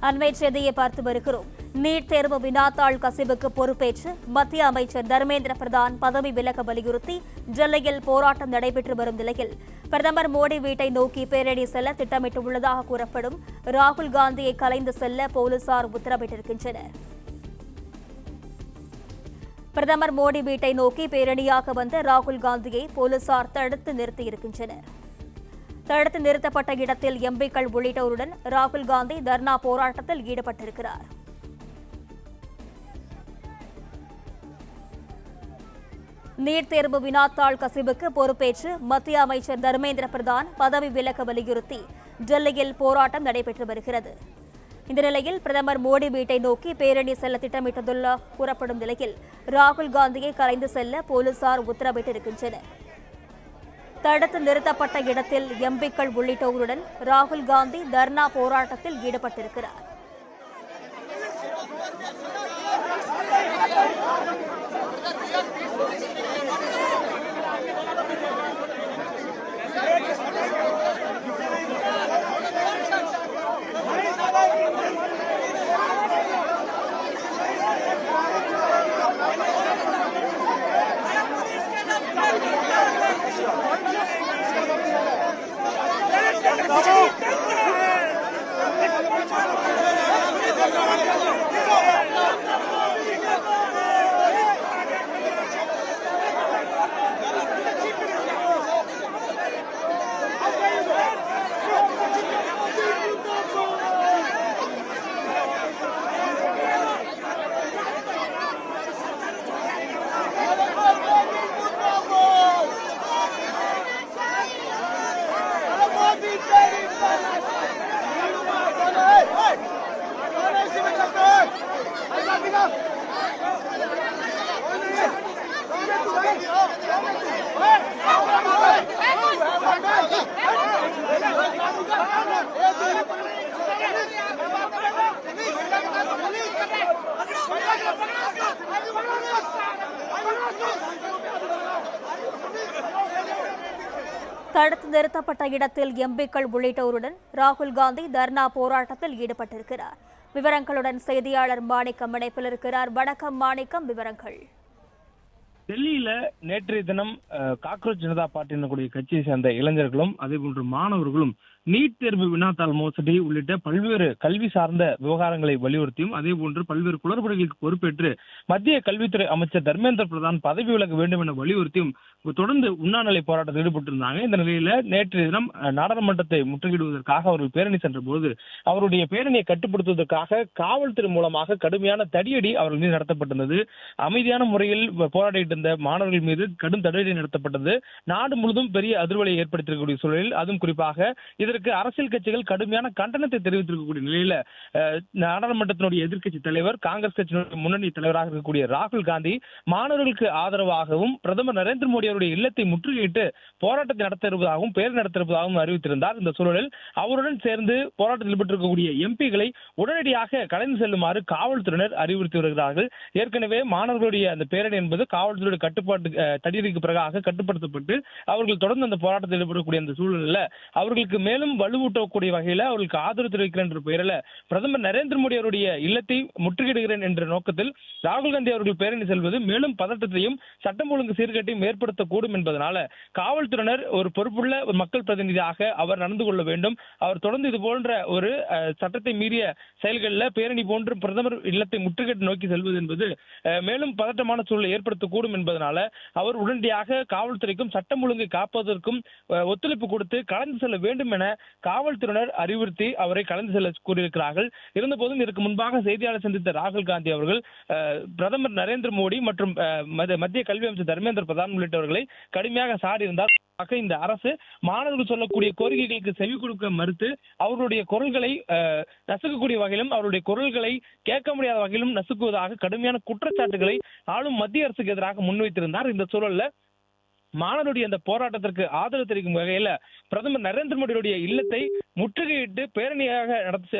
அண்மை செய்தியை பார்த்து வருகிறோம். நீட் தேர்வு வினாத்தாள் கசிவுக்கு பொறுப்பேற்று மத்திய அமைச்சர் தர்மேந்திர பிரதான் பதவி விலக வலியுறுத்தி டெல்லியில் போராட்டம் நடைபெற்று வரும் நிலையில் பிரதமர் மோடி வீட்டை நோக்கி பேரணி செல்ல திட்டமிட்டுள்ளதாக கூறப்படும் ராகுல் காந்தியை கலைந்து செல்ல போலீசார் உத்தரவிட்டிருக்கின்றனர். பிரதமர் மோடி வீட்டை நோக்கி பேரணியாக வந்த ராகுல் காந்தியை போலீசார் தடுத்து நிறுத்தியிருக்கின்றனர். தடுத்து நிறுத்தப்பட்ட இடத்தில் எம்பிக்கள் உள்ளிட்டோருடன் ராகுல் காந்தி தர்ணா போராட்டத்தில் ஈடுபட்டிருக்கிறார். நீட் தேர்வு வினாத்தாள் கசிவுக்கு பொறுப்பேற்று மத்திய அமைச்சர் தர்மேந்திர பிரதான் பதவி விலக வலியுறுத்தி டெல்லியில் போராட்டம் நடைபெற்று வருகிறது. இந்த நிலையில் பிரதமர் மோடி வீட்டை நோக்கி பேரணி செல்ல திட்டமிட்டதாக கூறப்படும் நிலையில் ராகுல் காந்தியை கலைந்து செல்ல போலீசார் உத்தரவிட்டிருக்கின்றனர். தடுத்து நிறுத்தப்பட்ட இடத்தில் எம்பிக்கள் உள்ளிட்டோருடன் ராகுல் காந்தி தர்ணா போராட்டத்தில் ஈடுபட்டிருக்கிறார். தடுத்து நிறுத்தப்பட்ட இடத்தில் எம்பிக்கள் உள்ளிட்டோருடன் ராகுல் காந்தி தர்ணா போராட்டத்தில் ஈடுபட்டிருக்கிறார். விவரங்களுடன் செய்தியாளர் மாணிக்கம் இணைப்பில் இருக்கிறார். வணக்கம் மாணிக்கம், விவரங்கள். டெல்லியில நேற்றைய தினம் காக்ரோச் ஜனதா பார்ட்டி கட்சியை சேர்ந்த இளைஞர்களும் அதே போன்று மாணவர்களும் நீட் தேர்வு வினாத்தாள் மோசடி உள்ளிட்ட பல்வேறு கல்வி சார்ந்த விவகாரங்களை வலியுறுத்தியும் அதே போன்று பல்வேறு குளறுபடிகளுக்கு பொறுப்பேற்று மத்திய கல்வித்துறை அமைச்சர் தர்மேந்திர பிரதான் பதவி விலக வேண்டும் என வலியுறுத்தியும் தொடர்ந்து உண்ணாநிலை போராட்டத்தில் ஈடுபட்டிருந்தாங்க. இந்த நிலையில நேற்றைய தினம் நாடாளுமன்றத்தை முற்றுகையிடுவதற்காக அவர்கள் பேரணி சென்ற போது அவருடைய பேரணியை கட்டுப்படுத்துவதற்காக காவல்துறை மூலமாக கடுமையான தடியடி அவர்கள் மீது நடத்தப்பட்டிருந்தது. அமைதியான முறையில் போராடிட்டு இருந்த மாணவர்கள் மீது கடும் தடியடி நடத்தப்பட்டது. நாடு முழுவதும் பெரிய அதிர்வலையை ஏற்படுத்தியிருக்கக்கூடிய சூழலில் அதுவும் குறிப்பாக இதற்கு அரசியல் கட்சிகள் கடுமையான கண்டனத்தை தெரிவித்திருக்கக்கூடிய நிலையில நாடாளுமன்றத்தினுடைய எதிர்க்கட்சி தலைவர் காங்கிரஸ் கட்சியினுடைய முன்னணி தலைவராக இருக்கக்கூடிய ராகுல் காந்தி மாணவர்களுக்கு ஆதரவாகவும் பிரதமர் நரேந்திர மோடி அவருடைய இல்லத்தை முற்றுகையிட்டு போராட்டத்தை நடத்த இருப்பதாகவும் பேரணி நடத்த இருப்பதாகவும் அறிவித்திருந்தார். இந்த சூழலில் அவருடன் சேர்ந்து போராட்டத்தில் ஈடுபட்டிருக்கக்கூடிய எம்பிக்களை உடனடியாக கலைந்து செல்லுமாறு காவல்துறையினர் அறிவுறுத்தி வருகிறார்கள். ஏற்கனவே மாணவர்களுடைய அந்த பேரணி என்பது காவல்துறையுடைய கட்டுப்பாட்டு தடியடிக்கு பிறகாக கட்டுப்படுத்தப்பட்டு அவர்கள் தொடர்ந்து அந்த போராட்டத்தில் ஈடுபடக்கூடிய அந்த சூழலில் அவர்களுக்கு மேலும் வலுவூட்டக்கூடிய வகையில் அவர்களுக்கு ஆதரவு தெரிவிக்கிறேன் என்ற பெயரில் பிரதமர் நரேந்திர மோடி அவருடைய இல்லத்தை முற்றுகையிடுகிறேன் என்ற நோக்கத்தில் ராகுல் காந்தி அவர்கள் பேரணி செல்வது மேலும் பதட்டத்தையும் சட்டம் ஒழுங்கு சீர்கேட்டையும் ஏற்படுத்தக்கூடும் என்பதனால காவல்துறையினர் ஒரு பொறுப்புள்ள மக்கள் பிரதிநிதியாக அவர் நடந்து கொள்ள வேண்டும். அவர் தொடர்ந்து இது போன்ற ஒரு சட்டத்தை மீறிய செயல்களில் பேரணி போன்று பிரதமர் இல்லத்தை முற்றுகையிட்டு நோக்கி செல்வது என்பது மேலும் பதட்டமான சூழலை ஏற்படுத்தக்கூடும் என்பதனால அவர் உடனடியாக காவல்துறைக்கும் சட்டம் ஒழுங்கை காப்பதற்கும் ஒத்துழைப்பு கொடுத்து கலந்து செல்ல வேண்டும் என காவல்துறையினர் அறிவுறுத்தி அவரை கலந்து செல்ல கூறியிருக்கிறார்கள். இருந்தபோதும் இதற்கு முன்பாக செய்தியாளர் சந்தித்த ராகுல் காந்தி அவர்கள் பிரதமர் நரேந்திர மோடி மற்றும் மத்திய கல்வி அமைச்சர் தர்மேந்திர பிரதான் உள்ளிட்டவர்களை கடுமையாக சாடியிருந்தார். இந்த அரசு மாணவர்கள் சொல்லக்கூடிய கோரிக்கைகளுக்கு செவி கொடுக்க மறுத்து அவர்களுடைய குரல்களை நசுக்கக்கூடிய வகையிலும் அவருடைய குரல்களை கேட்க முடியாத வகையிலும் நசுக்குவதாக கடுமையான குற்றச்சாட்டுகளை ஆளும் மத்திய அரசுக்கு எதிராக முன்வைத்திருந்தார். இந்த சூழல்ல மாணவருடைய அந்த போராட்டத்திற்கு ஆதரவு தெரிவிக்கும் வகையில பிரதமர் நரேந்திர மோடியுடைய இல்லத்தை முற்றுகையிட்டு பேரணியாக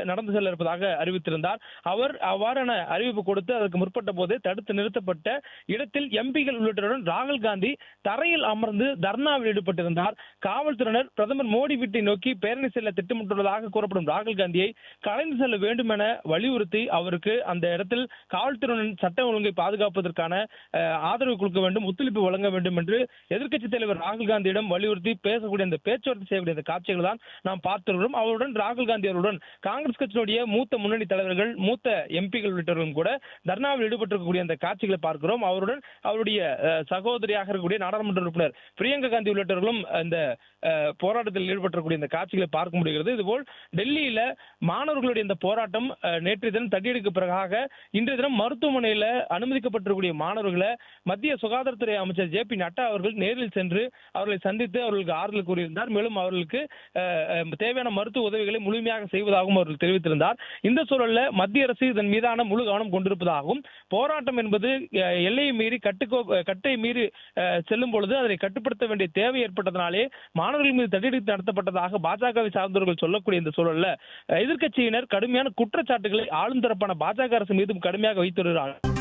நடந்து செல்ல இருப்பதாக அறிவித்திருந்தார். அவர் அவ்வாறான அறிவிப்பு கொடுத்து அதற்கு முற்பட்ட போது தடுத்து நிறுத்தப்பட்ட இடத்தில் எம்பிகள் உள்ளிட்டோருடன் ராகுல் காந்தி தரையில் அமர்ந்து தர்ணாவில் ஈடுபட்டிருந்தார். காவல்துறையினர் பிரதமர் மோடி வீட்டை நோக்கி பேரணி செல்ல திட்டமிட்டுள்ளதாக கூறப்படும் ராகுல் காந்தியை கலைந்து செல்ல வேண்டும் என வலியுறுத்தி அவருக்கு அந்த இடத்தில் காவல்துறையினர் சட்ட ஒழுங்கை பாதுகாப்பதற்கான ஆதரவு கொடுக்க வேண்டும், ஒத்துழைப்பு வழங்க வேண்டும் என்று எதிர்க்கட்சித் தலைவர் ராகுல் காந்தியிடம் வலியுறுத்தி பேசக்கூடிய அந்த பேச்சுவார்த்தை செய்யக்கூடிய அந்த காட்சிகள் தான் நாம் பார்த்திருக்கிறோம். அவருடன் ராகுல் காந்தி அவருடன் காங்கிரஸ் கட்சியினுடைய மூத்த முன்னணி தலைவர்கள், மூத்த எம்பிகள் உள்ளிட்டவர்களும் கூட தர்ணாவில் ஈடுபட்டிருக்கக்கூடிய அந்த காட்சிகளை பார்க்கிறோம். அவருடன் அவருடைய சகோதரியாக இருக்கக்கூடிய நாடாளுமன்ற உறுப்பினர் பிரியங்கா காந்தி உள்ளிட்டவர்களும் இந்த போராட்டத்தில் ஈடுபட்டிருக்கக்கூடிய இந்த காட்சிகளை பார்க்க முடிகிறது. இதுபோல் டெல்லியில மாணவர்களுடைய இந்த போராட்டம் நேற்றைய தினம் தடியடிக்கு பிறகாக இன்றைய தினம் மருத்துவமனையில் அனுமதிக்கப்பட்டிருக்கக்கூடிய மாணவர்களை மத்திய சுகாதாரத்துறை அமைச்சர் ஜே பி நட்டா அவர்கள் நேரில் சென்று அவர்களை சந்தித்து அவர்களுக்கு ஆறுதல் கூறியிருந்தார். மேலும் அவர்களுக்கு தேவையான மருத்துவ உதவிகளை முழுமையாக செய்வதாகவும் அவர்கள் தெரிவித்திருந்தார். இந்த சூழலில் மத்திய அரசு இதன் மீதான முழு கவனம் கொண்டிருப்பதாகவும், போராட்டம் என்பது எல்லையை மீறி கட்டை மீறி செல்லும் பொழுது அதனை கட்டுப்படுத்த வேண்டிய தேவை ஏற்பட்டதனாலே மாணவர்கள் மீது தடியடி நடத்தப்பட்டதாக பாஜகவை சார்ந்தவர்கள் சொல்லக்கூடிய இந்த சூழலில் எதிர்க்கட்சியினர் கடுமையான குற்றச்சாட்டுகளை ஆளும் தரப்பான பாஜக அரசு மீதும் கடுமையாக வைத்து வருகிறார்கள்.